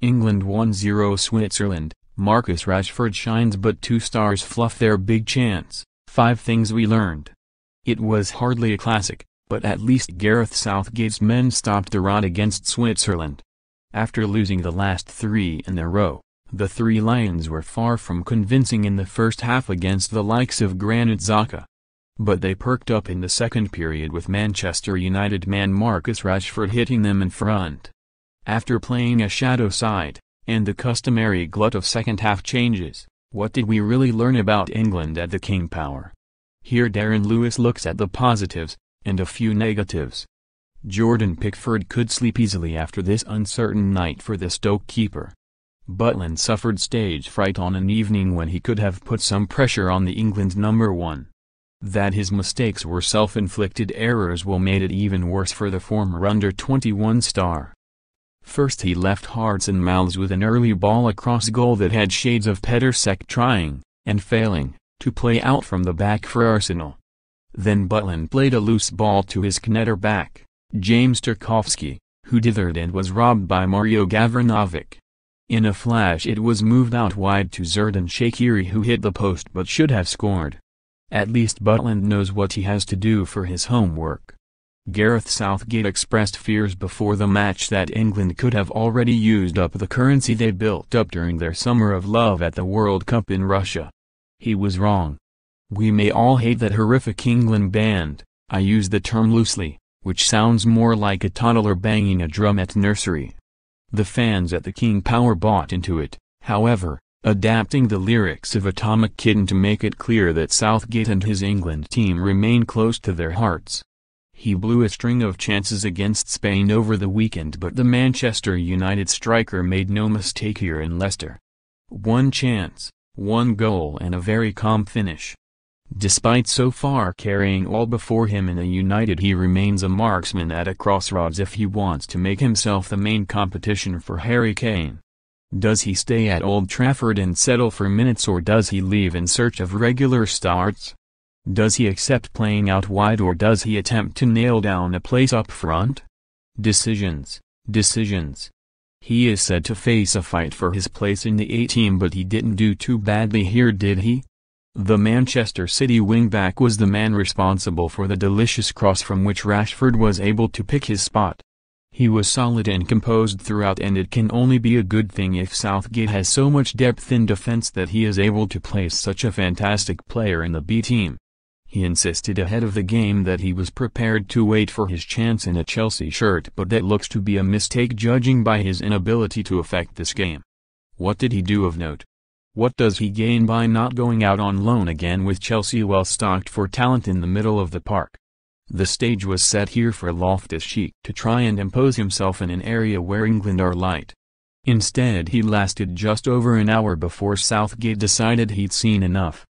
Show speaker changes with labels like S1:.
S1: England 1-0 Switzerland. Marcus Rashford shines but 2 stars fluff their big chance. 5 things we learned. It was hardly a classic, but at least Gareth Southgate's men stopped the rot against Switzerland. After losing the last 3 in a row, the Three Lions were far from convincing in the first half against the likes of Granit Xhaka. But they perked up in the second period with Manchester United man Marcus Rashford hitting them in front. After playing a shadow side, and the customary glut of second-half changes, what did we really learn about England at the King Power? Here Darren Lewis looks at the positives, and a few negatives. Jordan Pickford could sleep easily after this uncertain night for the Stoke keeper. Butland suffered stage fright on an evening when he could have put some pressure on the England number 1. That his mistakes were self-inflicted errors will made it even worse for the former under-21 star. First he left hearts and mouths with an early ball across goal that had shades of Petr Cech trying, and failing, to play out from the back for Arsenal. Then Butland played a loose ball to his Knetter back, James Tarkowski, who dithered and was robbed by Mario Gavranovic. In a flash it was moved out wide to Xherdan Shaqiri, who hit the post but should have scored. At least Butland knows what he has to do for his homework. Gareth Southgate expressed fears before the match that England could have already used up the currency they built up during their summer of love at the World Cup in Russia. He was wrong. We may all hate that horrific England band, I use the term loosely, which sounds more like a toddler banging a drum at nursery. The fans at the King Power bought into it, however, adapting the lyrics of Atomic Kitten to make it clear that Southgate and his England team remain close to their hearts. He blew a string of chances against Spain over the weekend, but the Manchester United striker made no mistake here in Leicester. 1 chance, 1 goal and a very calm finish. Despite so far carrying all before him in a United, he remains a marksman at a crossroads if he wants to make himself the main competition for Harry Kane. Does he stay at Old Trafford and settle for minutes, or does he leave in search of regular starts? Does he accept playing out wide, or does he attempt to nail down a place up front? Decisions, decisions. He is said to face a fight for his place in the A-team, but he didn't do too badly here, did he? The Manchester City wing-back was the man responsible for the delicious cross from which Rashford was able to pick his spot. He was solid and composed throughout, and it can only be a good thing if Southgate has so much depth in defense that he is able to place such a fantastic player in the B-team. He insisted ahead of the game that he was prepared to wait for his chance in a Chelsea shirt, but that looks to be a mistake judging by his inability to affect this game. What did he do of note? What does he gain by not going out on loan again with Chelsea well stocked for talent in the middle of the park? The stage was set here for Loftus-Cheek to try and impose himself in an area where England are light. Instead he lasted just over an hour before Southgate decided he'd seen enough.